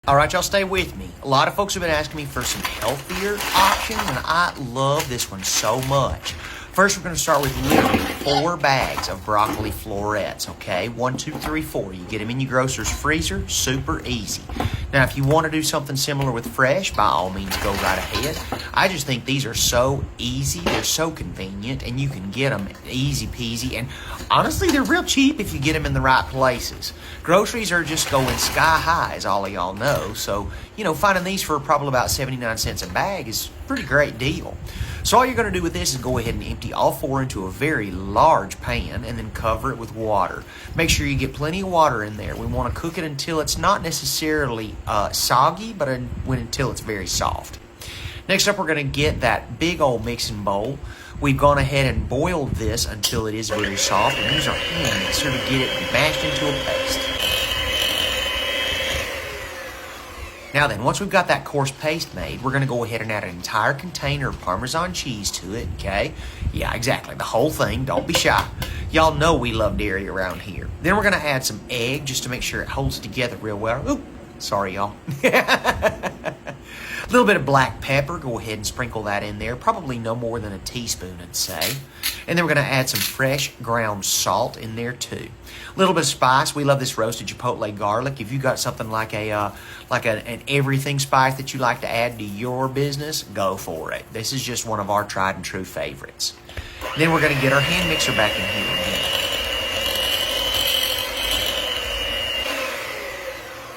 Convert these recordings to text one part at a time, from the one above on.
All right, y'all stay with me. A lot of folks have been asking me for some healthier options, and I love this one so much. First, we're going to start with literally 4 bags of broccoli florets, okay? 1, 2, 3, 4. You get them in your grocer's freezer, super easy. Now, if you want to do something similar with fresh, by all means, go right ahead. I just think these are so easy, they're so convenient, and you can get them easy peasy. And honestly, they're real cheap if you get them in the right places. Groceries are just going sky high, as all of y'all know. So, finding these for probably about 79 cents a bag is a pretty great deal. So all you're going to do with this is go ahead and empty all 4 into a very large pan and then cover it with water. Make sure you get plenty of water in there. We want to cook it until it's not necessarily soggy, but until it's very soft. Next up, we're going to get that big old mixing bowl. We've gone ahead and boiled this until it is very soft, and use our hand mixer to get it mashed into a paste. Now then, once we've got that coarse paste made, we're going to go ahead and add an entire container of Parmesan cheese to it, okay? Yeah, exactly, the whole thing, don't be shy. Y'all know we love dairy around here. Then we're going to add some egg just to make sure it holds together real well. Ooh, sorry y'all. A little bit of black pepper, go ahead and sprinkle that in there. Probably no more than a teaspoon, I'd say. And then we're going to add some fresh ground salt in there too. A little bit of spice. We love this roasted chipotle garlic. If you got something like an everything spice that you like to add to your business, go for it. This is just one of our tried and true favorites. Then we're going to get our hand mixer back in here again.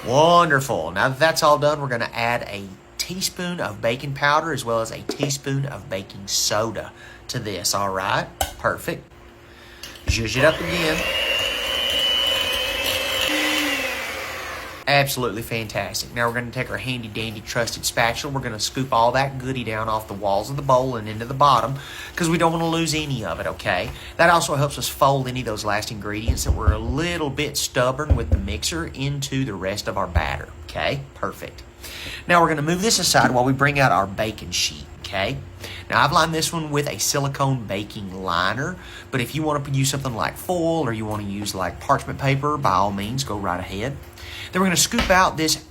Wonderful. Now that that's all done, we're going to add a teaspoon of baking powder as well as a teaspoon of baking soda to this. All right, perfect. Zhuzh it up again. Absolutely fantastic. Now we're going to take our handy dandy trusted spatula. We're going to scoop all that goodie down off the walls of the bowl and into the bottom because we don't want to lose any of it, okay? That also helps us fold any of those last ingredients that were a little bit stubborn with the mixer into the rest of our batter, okay? Perfect. Now we're going to move this aside while we bring out our baking sheet, okay? Now I've lined this one with a silicone baking liner, but if you want to use something like foil or you want to use like parchment paper, by all means, go right ahead. Then we're going to scoop out this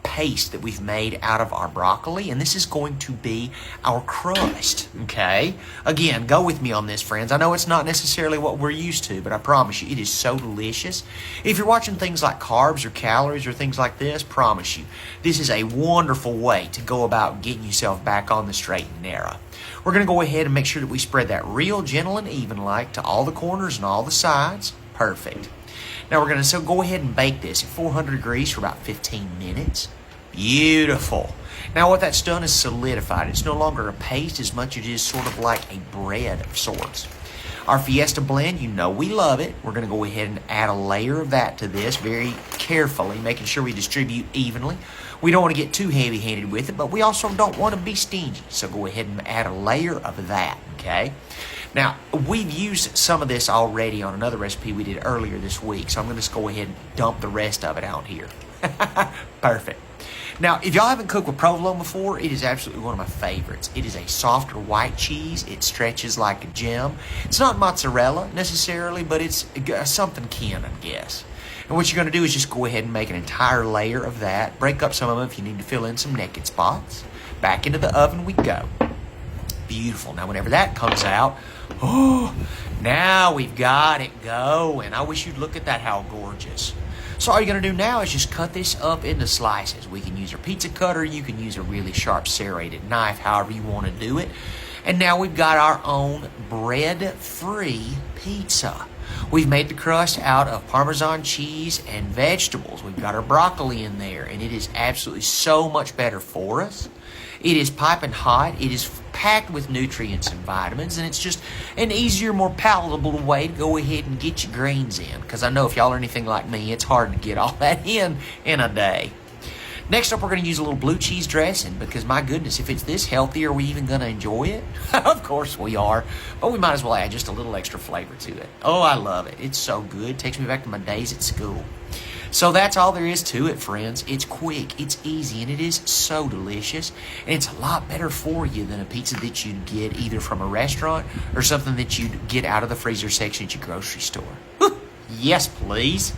paste that we've made out of our broccoli, and this is going to be our crust, okay? Again, go with me on this, friends. I know it's not necessarily what we're used to, but I promise you, it is so delicious. If you're watching things like carbs or calories or things like this, promise you, this is a wonderful way to go about getting yourself back on the straight and narrow. We're going to go ahead and make sure that we spread that real gentle and even-like to all the corners and all the sides. Perfect. Now we're going to go ahead and bake this at 400 degrees for about 15 minutes. Beautiful. Now what that's done is solidified. It's no longer a paste as much as it is sort of like a bread of sorts. Our Fiesta blend, you know we love it. We're going to go ahead and add a layer of that to this very carefully, making sure we distribute evenly. We don't want to get too heavy-handed with it, but we also don't want to be stingy. So go ahead and add a layer of that, okay? Now, we've used some of this already on another recipe we did earlier this week, so I'm going to just go ahead and dump the rest of it out here. Perfect. Now, if y'all haven't cooked with provolone before, it is absolutely one of my favorites. It is a softer white cheese. It stretches like a gem. It's not mozzarella necessarily, but it's something kin, I guess. And what you're going to do is just go ahead and make an entire layer of that. Break up some of them if you need to fill in some naked spots. Back into the oven we go. Beautiful. Now, whenever that comes out, oh, now we've got it going. I wish you'd look at that, how gorgeous. So all you're going to do now is just cut this up into slices. We can use our pizza cutter. You can use a really sharp serrated knife, however you want to do it. And now we've got our own bread-free pizza. We've made the crust out of Parmesan cheese and vegetables. We've got our broccoli in there, and it is absolutely so much better for us. It is piping hot. It is packed with nutrients and vitamins, and it's just an easier, more palatable way to go ahead and get your greens in. Because I know if y'all are anything like me, it's hard to get all that in a day. Next up, we're going to use a little blue cheese dressing because, my goodness, if it's this healthy, are we even going to enjoy it? Of course we are, but we might as well add just a little extra flavor to it. Oh, I love it. It's so good. It takes me back to my days at school. So that's all there is to it, friends. It's quick, it's easy, and it is so delicious. And it's a lot better for you than a pizza that you'd get either from a restaurant or something that you'd get out of the freezer section at your grocery store. Yes, please.